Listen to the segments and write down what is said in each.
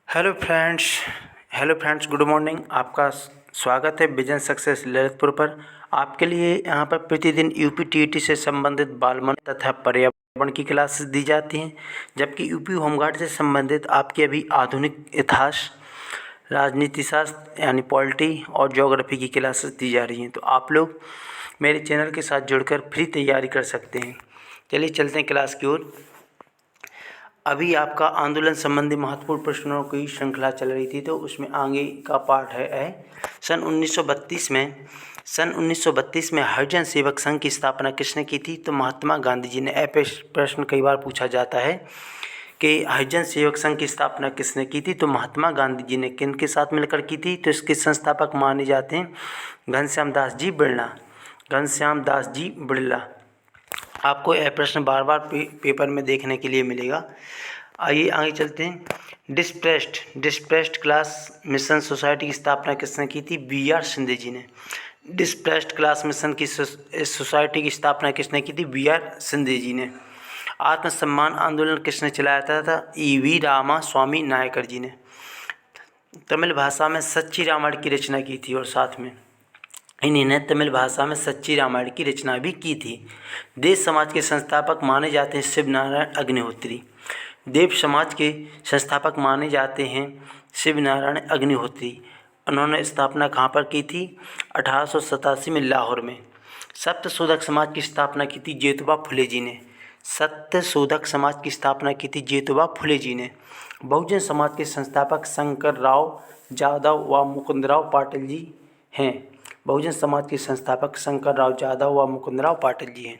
Hello friends good morning. आपका स्वागत है विजन सक्सेस ललितपुर पर। आपके लिए यहां पर प्रतिदिन यूपी टीईटी से संबंधित बालमन तथा पर्यावरण की क्लासेस दी जाती हैं, जबकि यूपी होमगार्ड से संबंधित आपके अभी आधुनिक इतिहास, राजनीति शास्त्र यानी पॉलिटी और ज्योग्राफी की क्लासेस दी जा रही हैं। तो आप लोग मेरे चैनल के साथ जुड़कर फ्री तैयारी कर सकते हैं। चलिए चलते हैं क्लास की ओर। अभी आपका आंदोलन संबंधी महत्वपूर्ण प्रश्नों की श्रृंखला चल रही थी, तो उसमें आगे का पार्ट है सन 1932 में हरिजन सेवक संघ की स्थापना किसने की थी? तो महात्मा गांधी जी ने। प्रश्न कई बार पूछा जाता है कि हरिजन सेवक संघ की स्थापना किसने की थी? तो महात्मा गांधी जी ने। किन के साथ मिलकर की थी? तो इसके संस्थापक माने जाते हैं घनश्याम दास जी बिड़ला। आपको यह प्रश्न बार बार पेपर में देखने के लिए मिलेगा। आइए आगे चलते हैं। डिस्प्रेस्ड क्लास मिशन सोसाइटी की स्थापना किसने की थी? BR सिंधे जी ने। डिस्प्रेस्ड क्लास मिशन की सोसाइटी की स्थापना किसने की थी? BR सिंधे जी ने। आत्मसम्मान आंदोलन किसने चलाया था? EV रामा स्वामी नायकर जी ने। तमिल भाषा में सच्ची रामायण की रचना की थी और साथ में इन्हीं ने तमिल भाषा में सच्ची रामायण की रचना भी की थी। देव समाज के संस्थापक माने जाते हैं शिव नारायण अग्निहोत्री। देव समाज के संस्थापक माने जाते हैं शिव नारायण अग्निहोत्री। उन्होंने स्थापना कहाँ पर की थी? 1887 में लाहौर में। सत्य शोधक समाज की स्थापना की थी ज्योतिबा फुले जी ने। सत्य शोधक समाज की स्थापना की थी ज्योतिबा फुले जी ने। बहुजन समाज के संस्थापक शंकर राव जादव व मुकुंदराव पाटिल जी हैं। बहुजन समाज के संस्थापक शंकर राव जादव व मुकुंदराव पाटिल जी हैं।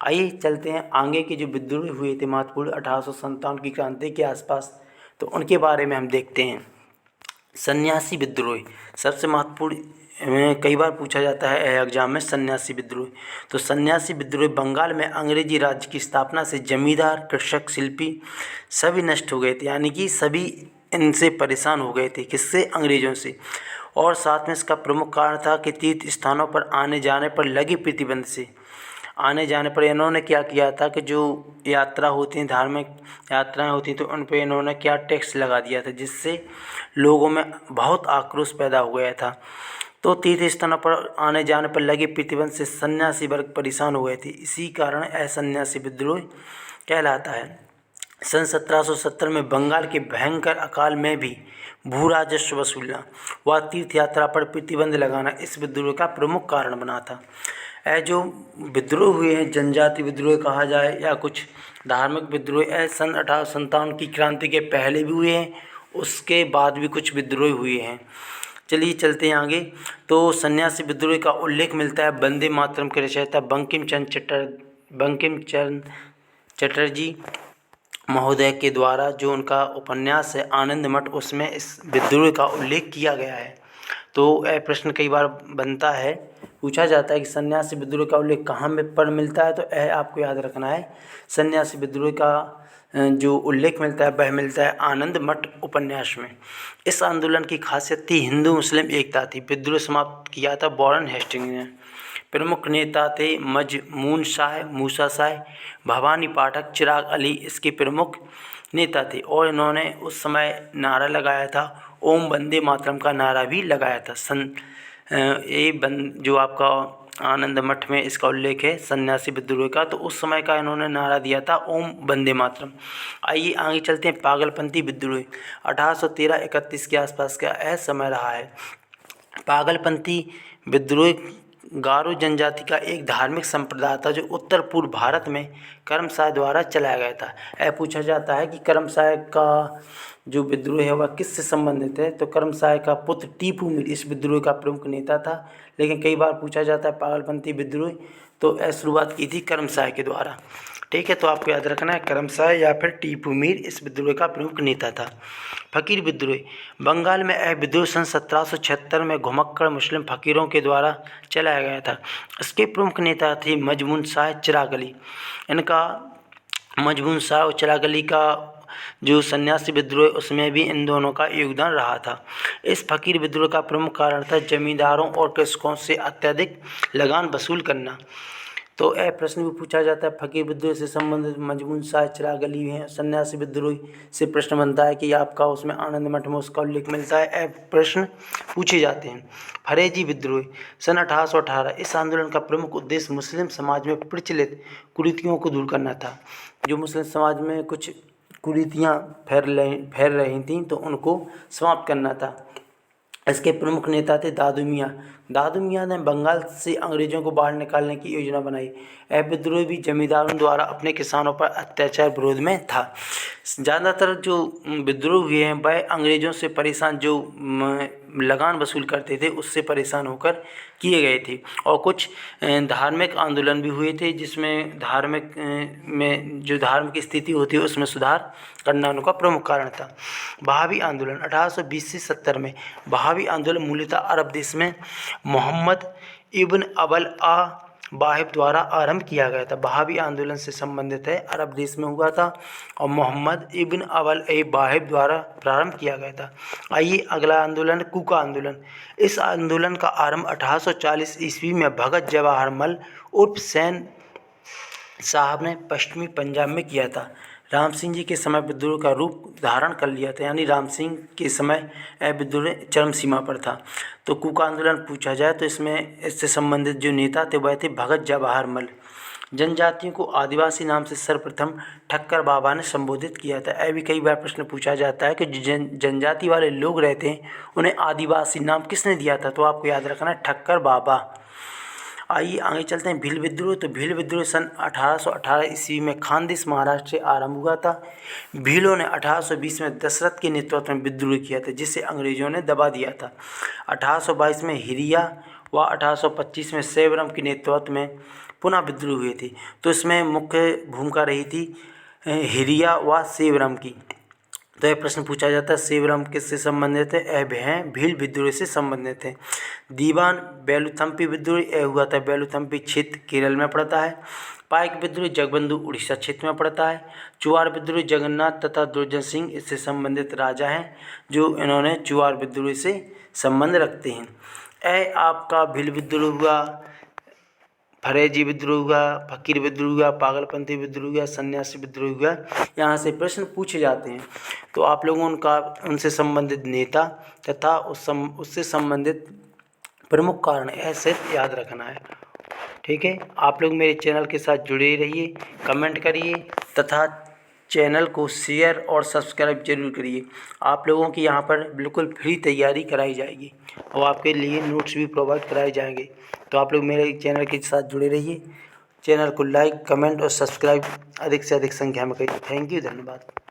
आइए चलते हैं आगे के जो विद्रोह हुए थे महत्वपूर्ण 1857 की क्रांति के आसपास, तो उनके बारे में हम देखते हैं। सन्यासी विद्रोह सबसे महत्वपूर्ण, कई बार पूछा जाता है एग्जाम में सन्यासी विद्रोह। तो सन्यासी विद्रोह बंगाल में अंग्रेजी राज्य की स्थापना से जमींदार, कृषक, शिल्पी सभी नष्ट हो गए थे, यानी कि सभी इनसे परेशान हो गए थे। किससे? अंग्रेज़ों से। और साथ में इसका प्रमुख कारण था कि तीर्थ स्थानों पर आने जाने पर लगे प्रतिबंध से। आने जाने पर इन्होंने क्या किया था कि जो यात्रा होती हैं, धार्मिक यात्राएं होती तो उन पर इन्होंने क्या टैक्स लगा दिया था, जिससे लोगों में बहुत आक्रोश पैदा हो गया था। तो तीर्थ स्थानों पर आने जाने पर लगे प्रतिबंध से सन्यासी वर्ग परेशान हो गए थे। इसी कारण असन्यासी विद्रोह कहलाता है। सन 1770 में बंगाल के भयंकर अकाल में भी भू राजस्व वसूलना व तीर्थ यात्रा पर प्रतिबंध लगाना इस विद्रोह का प्रमुख कारण बना था। यह जो विद्रोह हुए हैं, जनजाति विद्रोह कहा जाए या कुछ धार्मिक विद्रोह, सन 1857 की क्रांति के पहले भी हुए हैं, उसके बाद भी कुछ विद्रोह हुए हैं। चलिए चलते हैं आगे। तो सन्यासी विद्रोह का उल्लेख मिलता है वंदे मातरम के रचयिता बंकिम चंद्र चटर्जी महोदय के द्वारा। जो उनका उपन्यास है आनंद मठ, उसमें इस विद्रोह का उल्लेख किया गया है। तो यह प्रश्न कई बार बनता है, पूछा जाता है कि सन्यासी विद्रोह का उल्लेख कहाँ पर मिलता है? तो यह आपको याद रखना है। सन्यासी विद्रोह का जो उल्लेख मिलता है वह मिलता है आनंद मठ उपन्यास में। इस आंदोलन की खासियत थी हिंदू मुस्लिम एकता थी। विद्रोह समाप्त किया था वॉरेन हेस्टिंग्स ने। प्रमुख नेता थे मजमून शाह, मूसा शाह, भवानी पाठक, चिराग अली इसके प्रमुख नेता थे। और इन्होंने उस समय नारा लगाया था, ओम वंदे मातरम का नारा भी लगाया था। जो आपका आनंद मठ में इसका उल्लेख है सन्यासी विद्रोह का, तो उस समय का इन्होंने नारा दिया था ओम वंदे मातरम। आइए आगे चलते हैं। पागलपंथी विद्रोह 1813-31 के आसपास का यह समय रहा है। पागलपंथी विद्रोह गारो जनजाति का एक धार्मिक संप्रदाय था जो उत्तर पूर्व भारत में करमशाह द्वारा चलाया गया था। यह पूछा जाता है कि करमशाह का जो विद्रोह है वह किससे संबंधित है? तो करमशाह का पुत्र टीपू मीर इस विद्रोह का प्रमुख नेता था। लेकिन कई बार पूछा जाता है पागलपंथी विद्रोह, तो यह शुरुआत की थी करमशाह के द्वारा। ठीक है, तो आपको याद रखना है करमशाह या फिर टीपू मीर इस विद्रोह का प्रमुख नेता था। फकीर विद्रोह बंगाल में यह विद्रोह सन 1776 में घुमक्कड़ मुस्लिम फकीरों के द्वारा चलाया गया था। इसके प्रमुख नेता थे मजमून शाह, चिराग अली। इनका मजमून शाह और चिराग अली का जो सन्यासी विद्रोह उसमें भी इन दोनों का योगदान रहा था। इस फकीर विद्रोह का प्रमुख कारण था जमींदारों और कृषकों से अत्यधिक लगान वसूल करना। तो ए प्रश्न भी पूछा जाता है। फकीर विद्रोह से संबंधित मजमून शाह चिराग अली हैं। सन्यासी विद्रोह से प्रश्न बनता है कि आपका उसमें आनंद मठ में उसका उल्लेख मिलता है। ए प्रश्न पूछे जाते हैं। फरेजी विद्रोह सन 1818। इस आंदोलन का प्रमुख उद्देश्य मुस्लिम समाज में प्रचलित कुरीतियों को दूर करना था। जो मुस्लिम समाज में कुछ कुरीतियाँ फैल रही थीं तो उनको समाप्त करना था। इसके प्रमुख नेता थे दादू मियाँ। दादू मियाँ ने बंगाल से अंग्रेज़ों को बाहर निकालने की योजना बनाई। यह विद्रोह भी जमींदारों द्वारा अपने किसानों पर अत्याचार विरोध में था। ज़्यादातर जो विद्रोह हुए हैं वह अंग्रेज़ों से परेशान, जो लगान वसूल करते थे उससे परेशान होकर किए गए थे। और कुछ धार्मिक आंदोलन भी हुए थे जिसमें धार्मिक में जो धार्मिक स्थिति होती है उसमें सुधार करना उनका प्रमुख कारण था। बहावी आंदोलन 1820 से 70 में। बहावी आंदोलन मूलतः अरब देश में मोहम्मद इब्न अबल वाहिब द्वारा आरंभ किया गया था। बहावी आंदोलन से संबंधित है, अरब देश में हुआ था और मोहम्मद इब्न अबल वाहिब द्वारा प्रारंभ किया गया था। आइए अगला आंदोलन कूका आंदोलन। इस आंदोलन का आरंभ 1840 ईस्वी में भगत जवाहर मल उर्फ सैन साहब ने पश्चिमी पंजाब में किया था। राम सिंह जी के समय विद्रोह का रूप धारण कर लिया था, यानी राम सिंह के समय विद्रोह चरम सीमा पर था। तो कूका आंदोलन पूछा जाए तो इसमें इससे संबंधित जो नेता थे वह थे भगत जवाहर मल। जनजातियों को आदिवासी नाम से सर्वप्रथम ठक्कर बाबा ने संबोधित किया था। यह भी कई बार प्रश्न पूछा जाता है कि जो जनजाति वाले लोग रहते हैं उन्हें आदिवासी नाम किसने दिया था, तो आपको याद रखना है ठक्कर बाबा। आइए आगे चलते हैं भील विद्रोह। तो भील विद्रोह सन 1818 ईस्वी में खानदेश महाराष्ट्र से आरंभ हुआ था। भीलों ने 1820 में दशरथ के नेतृत्व में विद्रोह किया था जिसे अंग्रेजों ने दबा दिया था। 1822 में हिरिया व 1825 में सेवरम के नेतृत्व में पुनः विद्रोह हुए थे। तो इसमें मुख्य भूमिका रही थी हिरिया व सेवरम की। तो यह प्रश्न पूछा जाता है सेवरम किससे संबंधित है, यह भील विद्रोह से संबंधित है। दीवान बेलुथम्पी विद्रोह यह हुआ था बेलुथम्पी क्षेत्र केरल में पड़ता है। पाइक विद्रोह जगबंधु उड़ीसा क्षेत्र में पड़ता है। चुआर विद्रोह जगन्नाथ तथा दुर्जन सिंह इससे संबंधित राजा हैं जो इन्होंने चुआर विद्रोह से संबंध रखते हैं। यह आपका भील विद्रोह हुआ, फरेजी विद्रोह हुआ, फकीर विद्रोह हुआ, पागलपंथी विद्रोह हुआ, सन्यासी विद्रोह हुआ। यहाँ से प्रश्न पूछे जाते हैं तो आप लोगों उनसे संबंधित नेता तथा उससे संबंधित प्रमुख कारण ऐसे याद रखना है। ठीक है, आप लोग मेरे चैनल के साथ जुड़े रहिए, कमेंट करिए तथा चैनल को शेयर और सब्सक्राइब जरूर करिए। आप लोगों की यहाँ पर बिल्कुल फ्री तैयारी कराई जाएगी और आपके लिए नोट्स भी प्रोवाइड कराए जाएंगे। तो आप लोग मेरे चैनल के साथ जुड़े रहिए। चैनल को लाइक, कमेंट और सब्सक्राइब अधिक से अधिक संख्या में करिए। थैंक यू, धन्यवाद।